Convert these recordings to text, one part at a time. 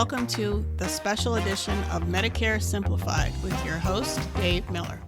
welcome to the special edition of Medicare Simplified with your host, Dave Miller.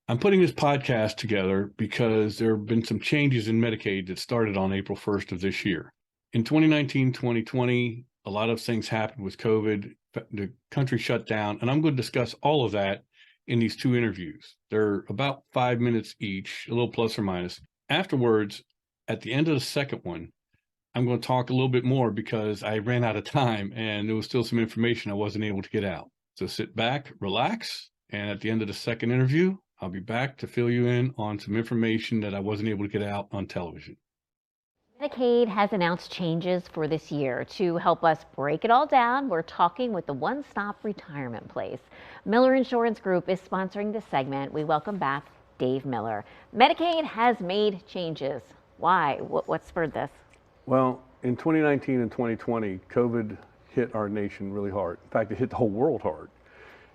I'm putting this podcast together because there have been some changes in Medicaid that started on April 1st of this year. In 2019, 2020, a lot of things happened with COVID. The country shut down, and I'm going to discuss all of that in these two interviews. They're about 5 minutes each, a little plus or minus. Afterwards, at the end of the second one, I'm going to talk a little bit more because I ran out of time and there was still some information I wasn't able to get out. So sit back, relax, and at the end of the second interview, I'll be back to fill you in on some information that I wasn't able to get out on television. Medicaid has announced changes for this year. To help us break it all down, we're talking with the one-stop retirement place. Miller Insurance Group is sponsoring this segment. We welcome back Dave Miller. Medicaid has made changes. Why? What spurred this? Well, in 2019 and 2020, COVID hit our nation really hard. In fact, it hit the whole world hard.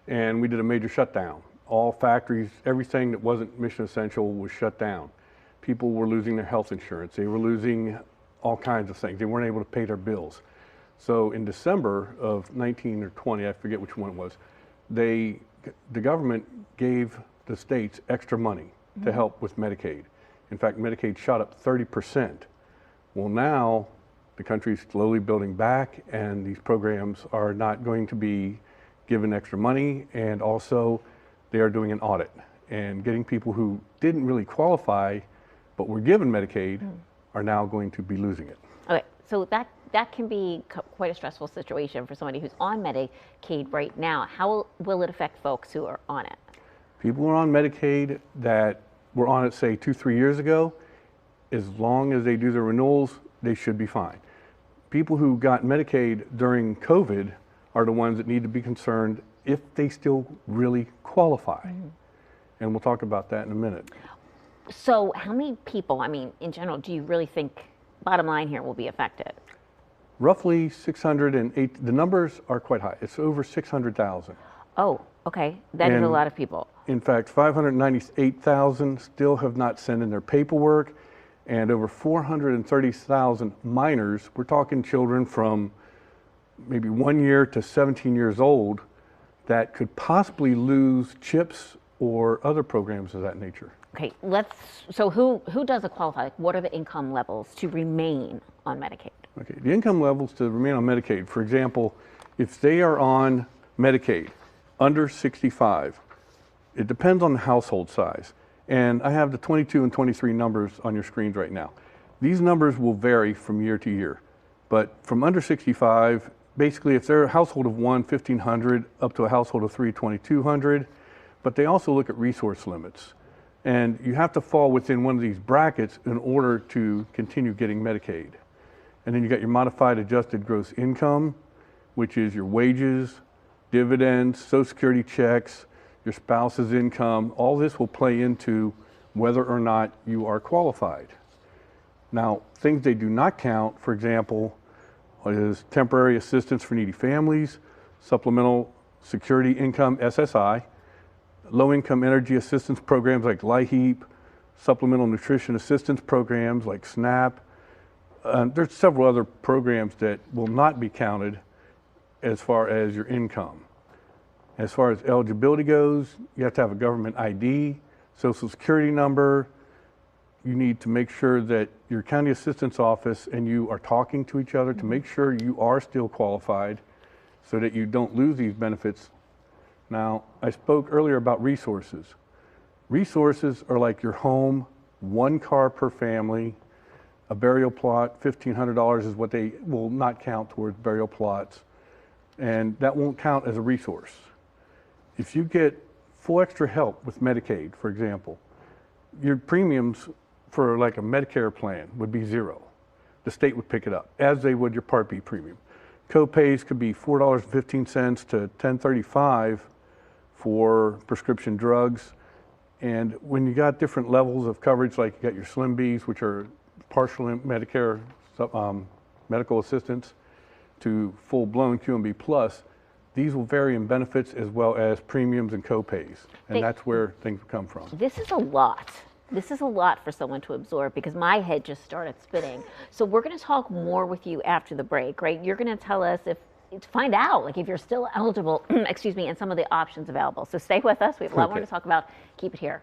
And we did a major shutdown. All factories, everything that wasn't mission essential was shut down. People were losing their health insurance. They were losing all kinds of things. They weren't able to pay their bills. So in December of 19 or 20, I forget which one it was, the government gave the states extra money to help with Medicaid. In fact, Medicaid shot up 30%. Well, now the country's slowly building back, and these programs are not going to be given extra money, and also they are doing an audit and getting people who didn't really qualify but were given Medicaid are now going to be losing it. Okay, so that can be quite a stressful situation for somebody who's on Medicaid right now. How will it affect folks who are on it? People who are on Medicaid that were on it, say, 2-3 years ago, as long as they do their renewals, they should be fine. People who got Medicaid during COVID are the ones that need to be concerned if they still really qualify. And we'll talk about that in a minute. So how many people, I mean, in general, do you really think, bottom line here, will be affected? Roughly 608, the numbers are quite high. It's over 600,000. Oh, okay. That is a lot of people. In fact, 598,000 still have not sent in their paperwork, and over 430,000 minors, we're talking children from maybe 1 year to 17 years old, that could possibly lose CHIPS or other programs of that nature. Okay, so who does qualify? Like, what are the income levels to remain on Medicaid? Okay, the income levels to remain on Medicaid, for example, if they are on Medicaid under 65, it depends on the household size. And I have the 22 and 23 numbers on your screens right now. These numbers will vary from year to year, but from under 65, basically if they're a household of one, 1,500, up to a household of three, 2,200, but they also look at resource limits. And you have to fall within one of these brackets in order to continue getting Medicaid. And then you got your modified adjusted gross income, which is your wages, dividends, Social Security checks, your spouse's income. All this will play into whether or not you are qualified. Now, things they do not count, for example, is temporary assistance for needy families, supplemental security income, SSI, low-income energy assistance programs like LIHEAP, supplemental nutrition assistance programs like SNAP. There's several other programs that will not be counted as far as your income. As far as eligibility goes, you have to have a government ID, Social Security number. You need to make sure that your county assistance office and you are talking to each other to make sure you are still qualified so that you don't lose these benefits. Now, I spoke earlier about resources. Resources are like your home, 1 car per family, a burial plot, $1,500 is what they will not count towards burial plots, and that won't count as a resource. If you get full extra help with Medicaid, for example, your premiums for like a Medicare plan would be $0. The state would pick it up, as they would your Part B premium. Co-pays could be $4.15 to $10.35 for prescription drugs. And when you got different levels of coverage, like you got your Slim Bs, which are partial Medicare medical assistance, to full-blown QMB Plus, these will vary in benefits as well as premiums and co-pays. And that's where things come from. This is a lot. This is a lot for someone to absorb because my head just started spinning. So we're going to talk more with you after the break, right? You're going to tell us to find out like if you're still eligible, excuse me, and some of the options available. So stay with us. We have a lot more to talk about. Keep it here.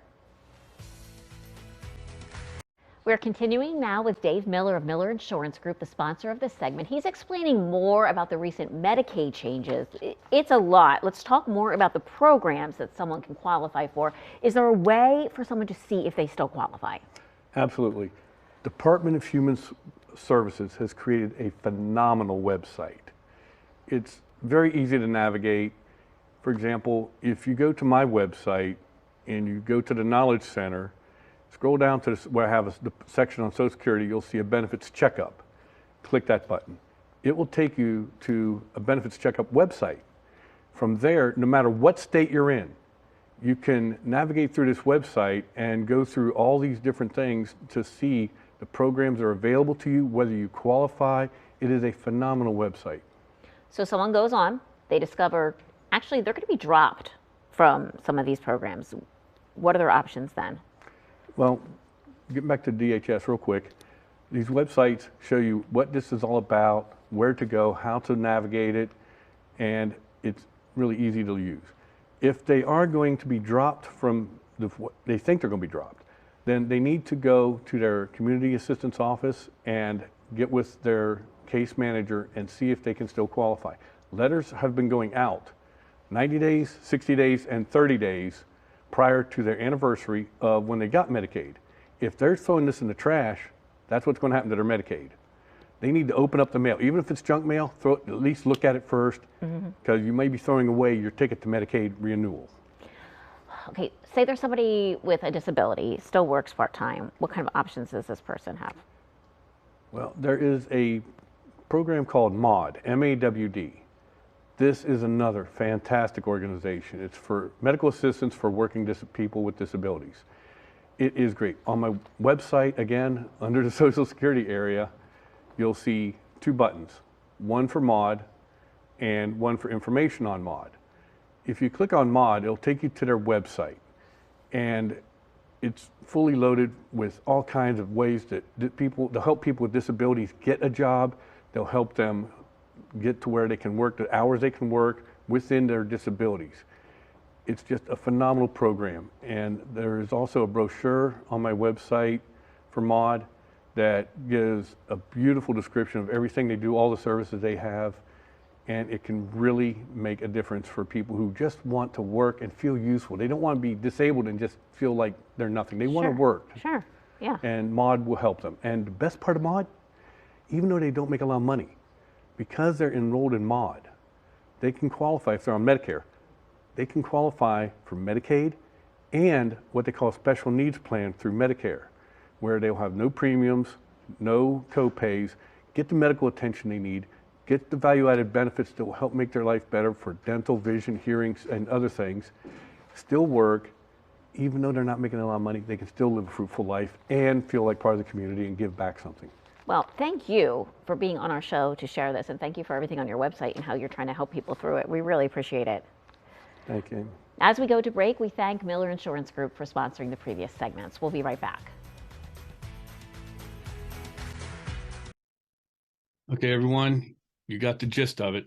We're continuing now with Dave Miller of Miller Insurance Group, the sponsor of this segment. He's explaining more about the recent Medicaid changes. It's a lot. Let's talk more about the programs that someone can qualify for. Is there a way for someone to see if they still qualify? Absolutely. Department of Human Services has created a phenomenal website. It's very easy to navigate. For example, if you go to my website and you go to the Knowledge Center, scroll down to where I have the section on Social Security, you'll see a benefits checkup. Click that button. It will take you to a benefits checkup website. From there, no matter what state you're in, you can navigate through this website and go through all these different things to see the programs that are available to you, whether you qualify. It is a phenomenal website. So someone goes on, they discover, actually, they're going to be dropped from some of these programs. What are their options then? Well, getting back to DHS real quick, these websites show you what this is all about, where to go, how to navigate it, and it's really easy to use. If they are going to be dropped from they think they're going to be dropped, then they need to go to their community assistance office and get with their case manager and see if they can still qualify. Letters have been going out 90 days, 60 days, and 30 days prior to their anniversary of when they got Medicaid. If they're throwing this in the trash, that's what's going to happen to their Medicaid. They need to open up the mail. Even if it's junk mail, at least look at it first, because you may be throwing away your ticket to Medicaid renewal. Okay, say there's somebody with a disability, still works part-time. What kind of options does this person have? Well, there is a program called MAWD, M-A-W-D. This is another fantastic organization. It's for medical assistance for working people with disabilities. It is great. On my website, again, under the Social Security area, you'll see two buttons, one for MAWD and one for information on MAWD. If you click on MAWD, it'll take you to their website, and it's fully loaded with all kinds of ways that they'll help people with disabilities get a job. They'll help them get to where they can work, the hours they can work within their disabilities. It's just a phenomenal program. And there is also a brochure on my website for MAWD that gives a beautiful description of everything they do, all the services they have, and it can really make a difference for people who just want to work and feel useful. They don't want to be disabled and just feel like they're nothing. They want to work. Sure, yeah. And MAWD will help them. And the best part of MAWD, even though they don't make a lot of money, because they're enrolled in MAWD, they can qualify, if they're on Medicare, they can qualify for Medicaid and what they call a special needs plan through Medicare, where they'll have no premiums, no co-pays, get the medical attention they need, get the value-added benefits that will help make their life better for dental, vision, hearing, and other things, still work. Even though they're not making a lot of money, they can still live a fruitful life and feel like part of the community and give back something. Well, thank you for being on our show to share this, and thank you for everything on your website and how you're trying to help people through it. We really appreciate it. Thank you. As we go to break, we thank Miller Insurance Group for sponsoring the previous segments. We'll be right back. Okay, everyone, you got the gist of it.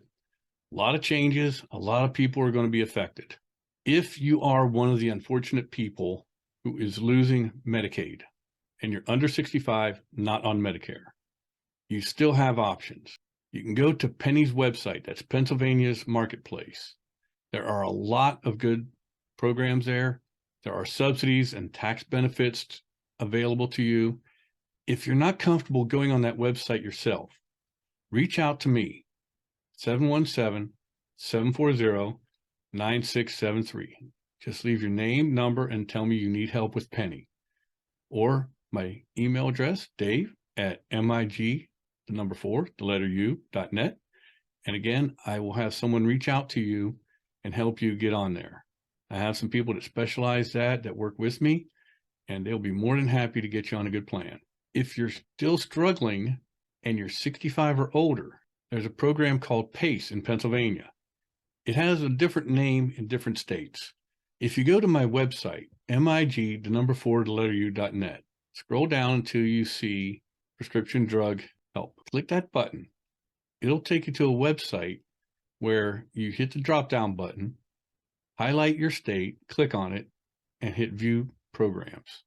A lot of changes, a lot of people are going to be affected. If you are one of the unfortunate people who is losing Medicaid and you're under 65, not on Medicare, you still have options. You can go to Penny's website, that's Pennsylvania's Marketplace. There are a lot of good programs there. There are subsidies and tax benefits available to you. If you're not comfortable going on that website yourself, reach out to me, 717-740-9673. Just leave your name, number, and tell me you need help with Penny. Or my email address, dave@mig4.net. And again, I will have someone reach out to you and help you get on there. I have some people that specialize that work with me, and they'll be more than happy to get you on a good plan. If you're still struggling and you're 65 or older, there's a program called PACE in Pennsylvania. It has a different name in different states. If you go to my website, mig4.net, scroll down until you see prescription drug help. Click that button. It'll take you to a website where you hit the drop down button, highlight your state, click on it, and hit View Programs.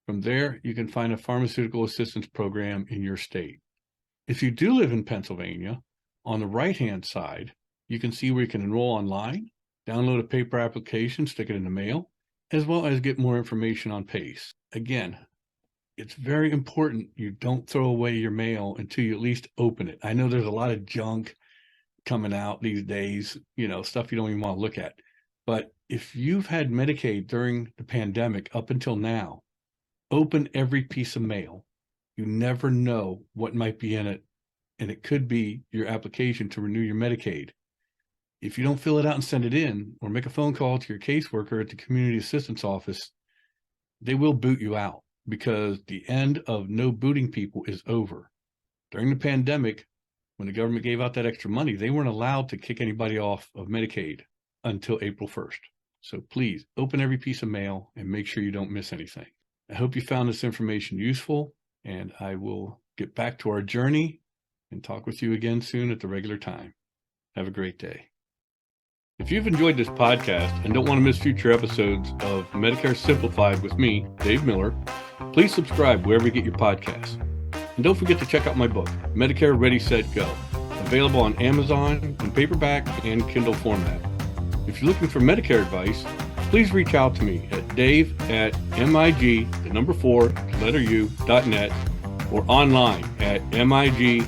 From there, you can find a pharmaceutical assistance program in your state. If you do live in Pennsylvania, on the right-hand side, you can see where you can enroll online, download a paper application, stick it in the mail, as well as get more information on PACE. Again, it's very important you don't throw away your mail until you at least open it. I know there's a lot of junk coming out these days, stuff you don't even want to look at. But if you've had Medicaid during the pandemic up until now, open every piece of mail. You never know what might be in it, and it could be your application to renew your Medicaid. If you don't fill it out and send it in, or make a phone call to your caseworker at the community assistance office, they will boot you out, because the end of no booting people is over. During the pandemic, when the government gave out that extra money, they weren't allowed to kick anybody off of Medicaid until April 1st. So please open every piece of mail and make sure you don't miss anything. I hope you found this information useful, and I will get back to our journey and talk with you again soon at the regular time. Have a great day. If you've enjoyed this podcast and don't want to miss future episodes of Medicare Simplified with me, Dave Miller, please subscribe wherever you get your podcasts. And don't forget to check out my book, Medicare Ready, Set, Go, available on Amazon in paperback and Kindle format. If you're looking for Medicare advice, please reach out to me at dave@mig4u.net or online at mig4u.net.